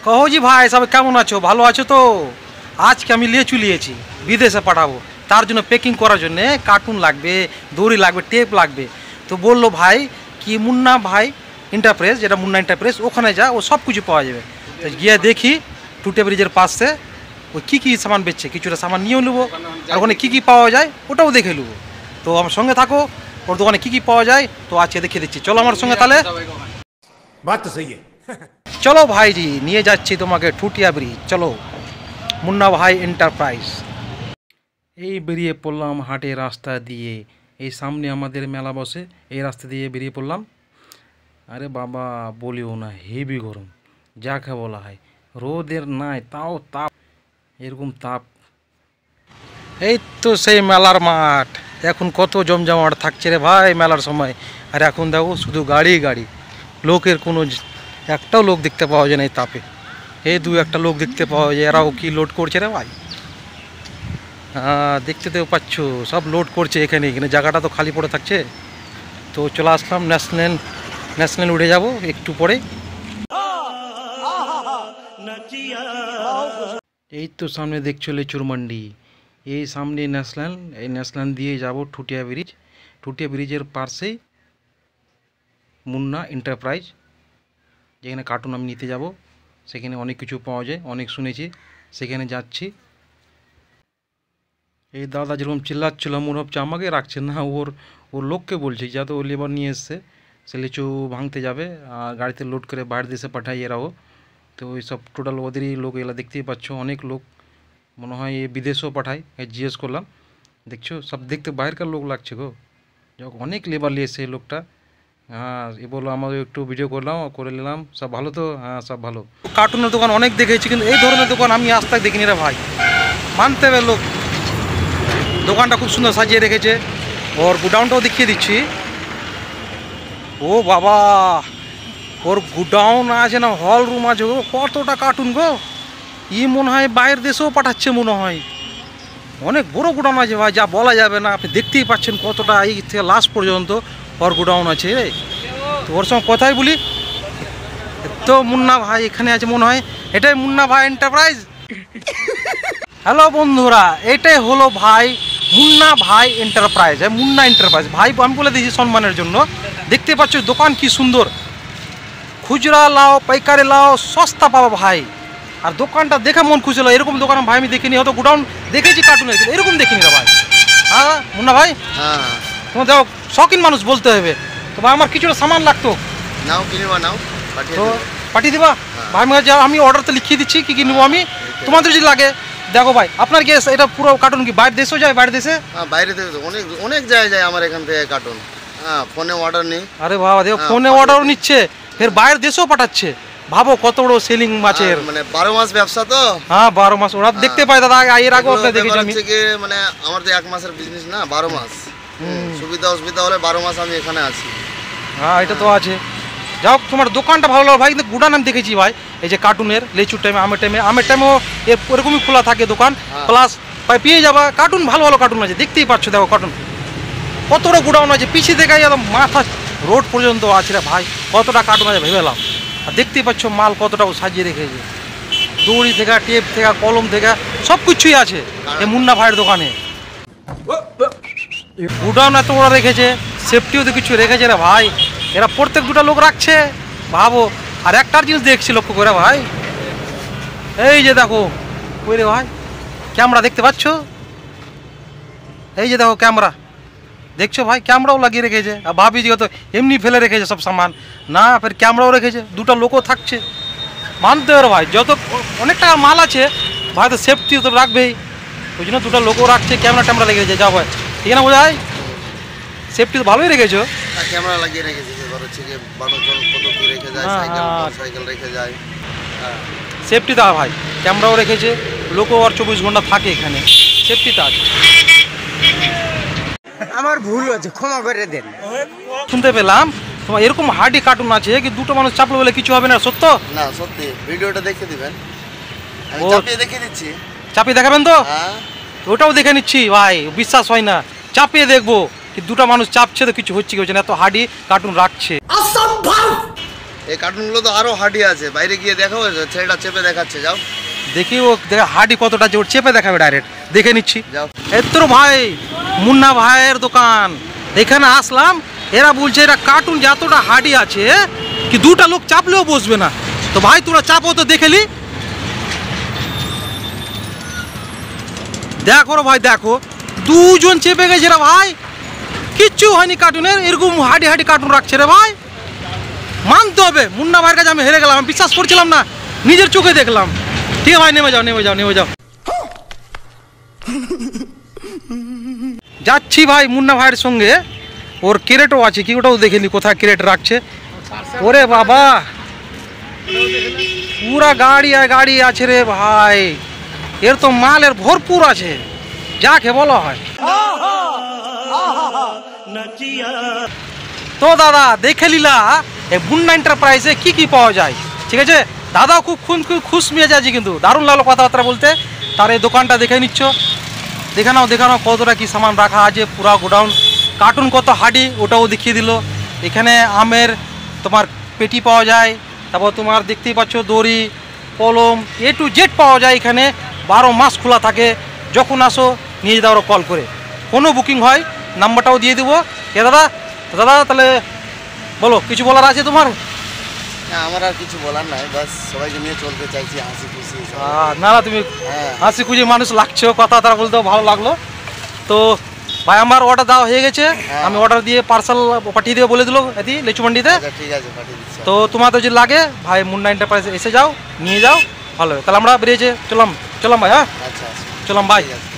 कहो जी भाई सब কেমন আছো ভালো আছো তো আজকে আমি নিয়ে চলিয়েছি বিদেশে পাঠাবো তার জন্য প্যাকিং করার জন্য কার্টুন লাগবে দড়ি লাগবে টেপ লাগবে তো বললো ভাই কি মুন্না ভাই এন্টারপ্রাইজ যেটা মুন্না এন্টারপ্রাইজ ওখানে যা ও সব কিছু পাওয়া যাবে তো গিয়ে দেখি টুটে ব্রিজের পাশে ও কী সামান বেচছে কিছুটা সামান নিয়েও নেবো আর ওখানে কী পাওয়া যায় ওটাও দেখে নেবো তো আমার সঙ্গে থাকো ওর দোকানে কী পাওয়া যায় তো আজকে দেখিয়ে দিচ্ছি চলো আমার সঙ্গে তাহলে बात तो सही है चलो भाई जी নিয়ে যাচ্ছি তোমাকে টুটিয়া ব্রিজ চলো মুন্না ভাই এন্টারপ্রাইজ এই বেরিয়ে পড়লাম হাটের রাস্তা দিয়ে এই সামনে আমাদের মেলা বসে এই রাস্তা দিয়ে বেরিয়ে পড়লাম আরে বাবা বলিও না হেভি গরম যাকে বলা হয় রোদের নাই তাও তাপ এরকম তাপ এই তো সেই মেলার মাঠ এখন কত জমজমাট থাকছে রে ভাই মেলার সময় আর এখন দেখো শুধু গাড়ি গাড়ি লোকের কোনো একটাও লোক দেখতে পাওয়া যায় না এই তাপে এই দু একটা লোক দেখতে পাওয়া যায় এরাও কি লোড করছে রে ভাই হ্যাঁ দেখতে তো পাচ্ছ সব লোড করছে এখানে এখানে জায়গাটা তো খালি পড়ে থাকছে তো চলে আসলাম ন্যাশনাল উঠে যাব একটু পরে এই তো সামনে দেখছো লিচুর মান্ডি এই সামনে ন্যাশনাল এই ন্যাশনাল দিয়ে যাব টুটিয়া ব্রিজের পাশেই মুন্না এন্টারপ্রাইজ যেখানে কার্টুন আমি নিতে যাব সেখানে অনেক কিছু পাওয়া যায় অনেক শুনেছি সেখানে যাচ্ছি এই দাদা যেরকম চিল্লাচ্ছিল মনে হচ্ছে আমাকে রাখছে না ওর লোককে বলছে যাতে ও লেবার নিয়ে এসছে সে লিচু ভাঙতে যাবে আর গাড়িতে লোড করে বাইরের দেশে পাঠায় এরাও তো ওই সব টোটাল ওদেরই লোক এগুলো দেখতেই পাচ্ছ অনেক লোক মনে হয় এ বিদেশেও পাঠায় জিজ্ঞেস করলাম দেখছো সব দেখতে বাইরেকার লোক লাগছে গো যখন অনেক লেবার নিয়ে এসছে এই লোকটা হ্যাঁ এ বললো আমাদের একটু ভিডিও করে নিলাম সব ভালো তো হ্যাঁ সব ভালো কার্টুনের দোকান অনেক দেখেছি কিন্তু এই ধরনের দোকান আমি আজ তাক দেখিনি রে ভাই মানতে হবে লোক দোকানটা খুব সুন্দর সাজিয়ে রেখেছে ওর গুডাউনটাও দেখিয়ে দিচ্ছি ও বাবা ওর গুডাউন আছে না হল রুম আছে গো কতটা কার্টুন গো ই মনে হয় বাইরের দেশেও পাঠাচ্ছে মনে হয় অনেক বড় গুডাউন আছে ভাই যা বলা যাবে না আপনি দেখতেই পাচ্ছেন কতটা এই থেকে লাস্ট পর্যন্ত ওর গোডাউন আছে তো ওর সঙ্গে কথাই বলি তো মুন্না ভাই এখানে আছে মনে হয় এটাই মুন্না ভাই এন্টারপ্রাইজ হ্যালো বন্ধুরা এটাই হলো ভাই মুন্না ভাই এন্টারপ্রাইজ মুন্না এন্টারপ্রাইজ ভাই আমি বলে দিয়েছি সম্মানের জন্য দেখতে পাচ্ছ দোকান কি সুন্দর খুচরা লাও পাইকারি লাও সস্তা পাবো ভাই আর দোকানটা দেখে মন খুশি হলো এরকম দোকান ভাই আমি দেখিনি হয়তো গোডাউন দেখেছি কার্টুনের এরকম দেখিনি রে ভাই হ্যাঁ মুন্না ভাই হ্যাঁ তোমার দেখো শখিন মানুষ বলতে হবে তো ভাই আমার কিছুটা সামান লাগতো নাও কিনবা নাও তো পাঠিয়ে দিবা ভাই আমি অর্ডারতে লিখিয়ে দিচ্ছি কি নেবো আমি তোমাদের যদি লাগে দেখো ভাই আপনার কি এটা পুরো কার্টুন কি বাইরের দেশেও যায় বাইরের দেশে হ্যাঁ বাইরে থেকে অনেক জায়গায় যায় আমার এখান থেকে কার্টুন হ্যাঁ ফোনে অর্ডার নেই আরে বাবা দেখো ফোনে অর্ডারও নিচ্ছে ফের বাইরের দেশেও পাঠাচ্ছে ভাবো কত বড় সেলিং মাছের মানে 12 মাস ব্যবসা তো হ্যাঁ 12 মাস ওরা দেখতে পায় দাদা এর আগেও আপনি দেখেছি আমি মানে আমার তো 1 মাসের বিজনেস না 12 মাস সুবিধা অসুবিধা হলে 12 মাস আমি এখানে আছি হ্যাঁ এটা তো আছে যাও তোমার দোকানটা ভালো লাগলো ভাই কিন্তু গুডাউন আমি দেখেছি ভাই এই যে কার্টুনের লিচুর টাইমে আমের টাইমেও এরকমই খোলা থাকে দোকান প্লাস ভাই পেয়ে যাবা কার্টুন ভালো কার্টুন আছে দেখতেই পাচ্ছ দেখো কার্টুন কত বড় গুডাউন আছে পিছিয়ে দেখে একদম মাথা রোড পর্যন্ত আছে রে ভাই কতটা কার্টুন আছে ভেবে নাও আর দেখতেই পাচ্ছ মাল কতটা সাজিয়ে রেখেছে দড়ি থেকে টেপ থেকে কলম থেকে সব কিছুই আছে এই মুন্না ভাইয়ের দোকানে গুডাউন এত বড় রেখেছে সেফটিও তো কিছু রেখেছে রে ভাই এরা প্রত্যেক দুটা লোক রাখছে ভাবো আর একটার জিনিস দেখছি লক্ষ্য করে ভাই এই যে দেখো ওই রে ভাই ক্যামেরা দেখতে পাচ্ছ এই যে দেখো ক্যামেরা দেখছো ভাই ক্যামেরাও লাগিয়ে রেখেছে আর ভাবি যে তো এমনি ফেলে রেখেছে সব সামান না ফের ক্যামেরাও রেখেছে দুটো লোকও থাকছে মানতে হবে ভাই যত অনেক টাকা মাল আছে ভাই তো সেফটি তো রাখবেই ওই জন্য দুটো লোকও রাখছে ক্যামেরা লেগেছে যাও ভাই ঠিক না বোঝায় সেফটি তো ভালোই রেখেছো ক্যামেরা লাগিয়ে রেখেছি এবার হচ্ছে যে মানুষজন কত কি রেখে যায় সাইকেল রেখে যায় সেফটি তো ভাই ক্যামেরাও রেখেছে লোকও আর 24 ঘন্টা থাকে এখানে সেফটি তো আছে আমার ভুল হয়েছে ক্ষমা করে দেন শুনতে পেলাম তোমার এরকম হার্ডি কার্টুন আছে কি দুটো মানুষ চাপলে বলে কিছু হবে না সত্য না সত্যি ভিডিওটা দেখে দিবেন আমি চাপিয়ে দেখিয়ে দিচ্ছি চাপিয়ে দেখাবেন তো হ্যাঁ ওটাও দেখে নিচ্ছি ভাই বিশ্বাস হয় না চাপিয়ে দেখবো কি দুটো মানুষ চাপছে তো কিছু হচ্ছে কি হচ্ছে না এত হার্ডি কার্টুন রাখছে এই কার্টুনগুলো তো আরো হার্ডি আছে, বাইরে গিয়ে দেখো, ছেলেটা চেপে দেখাচ্ছে, যাও দেখি ও হাডি কতটা আছে, ওর চেপে দেখাবে ডাইরেক্ট, দেখে নিচ্ছি। যাও। এত্র ভাই মুন্না ভাইয়ের দোকান, এখানে আসলাম, এরা বলছে এরা কার্টুন যতটা হাডি আছে কি দুটা লোক চাপলেও বসবে না। তো ভাই তোরা চাপো তো দেখেলি, দেখো রে ভাই দেখো, দুজন চেপে গেছে রে ভাই, কিচ্ছু হয়নি কার্টুনের, এরকম হাডি হাডি কার্টুন রাখছে রে ভাই। মানতে হবে মুন্না ভাইয়ের কাছে আমি হেরে গেলাম, আমি বিশ্বাস করছিলাম না, নিজের চোখে দেখলাম। ঠিক আছে ভাই, নেমে যাও নেমে যাও নেমে যাও। যাচ্ছি ভাই মুন্না ভাইয়ের সঙ্গে, ওর ক্যারেটও আছে কি ওটাও দেখেনি কোথায় ক্যারেট রাখছে। ওরে বাবা পুরা গাড়ি আর গাড়ি আছে রে ভাই, এর তো মালের ভরপুর আছে, যাকে বলা হয়। তো দাদা দেখে নিলা এই মুন্না এন্টারপ্রাইজে কি কি পাওয়া যায়, ঠিক আছে। দাদাও খুব খুশ মেয়ে যাচ্ছে, কিন্তু দারুণ লাগলো কথাবার্তা বলতে। তার এই দোকানটা দেখে নিচ্ছ, দেখানো কতটা কি সামান রাখা আছে, পুরা গোডাউন, কার্টুন কত হাডি ওটাও দেখিয়ে দিল। এখানে আমের তোমার পেটি পাওয়া যায়, তারপর তোমার দেখতেই পাচ্ছ দড়ি, কলম, A to Z পাওয়া যায় এখানে, 12 মাস খোলা থাকে। যখন আসো নিয়ে যাও কল করে, কোনো বুকিং হয় নাম্বারটাও দিয়ে দেবো। এ দাদা, দাদা তাহলে বলো, কিছু বলার আছে তোমার? না, আমার আর কিছু বলার নাই, বাস সবাইকে নিয়ে চলতে চাইছি হাসি খুশি। না না, তুমি হাসি খুঁজে মানুষ লাগছো, কথা তারা বলতেও ভালো লাগলো। তো ভাই আমার অর্ডার দেওয়া হয়ে গেছে, আমি অর্ডার দিয়ে পার্সেল পাঠিয়ে দিয়ে বলে দিল এটি লিচু মান্ডিতে। ঠিক আছে, পাঠিয়ে দিচ্ছি। তো তোমাদের যদি লাগে ভাই মুন্না এন্টারপ্রাইজে এসে যাও, নিয়ে যাও, ভালো। তাহলে আমরা বেরিয়েছে চলাম ভাই, হ্যাঁ আচ্ছা, চলাম ভাই। ঠিক আছে।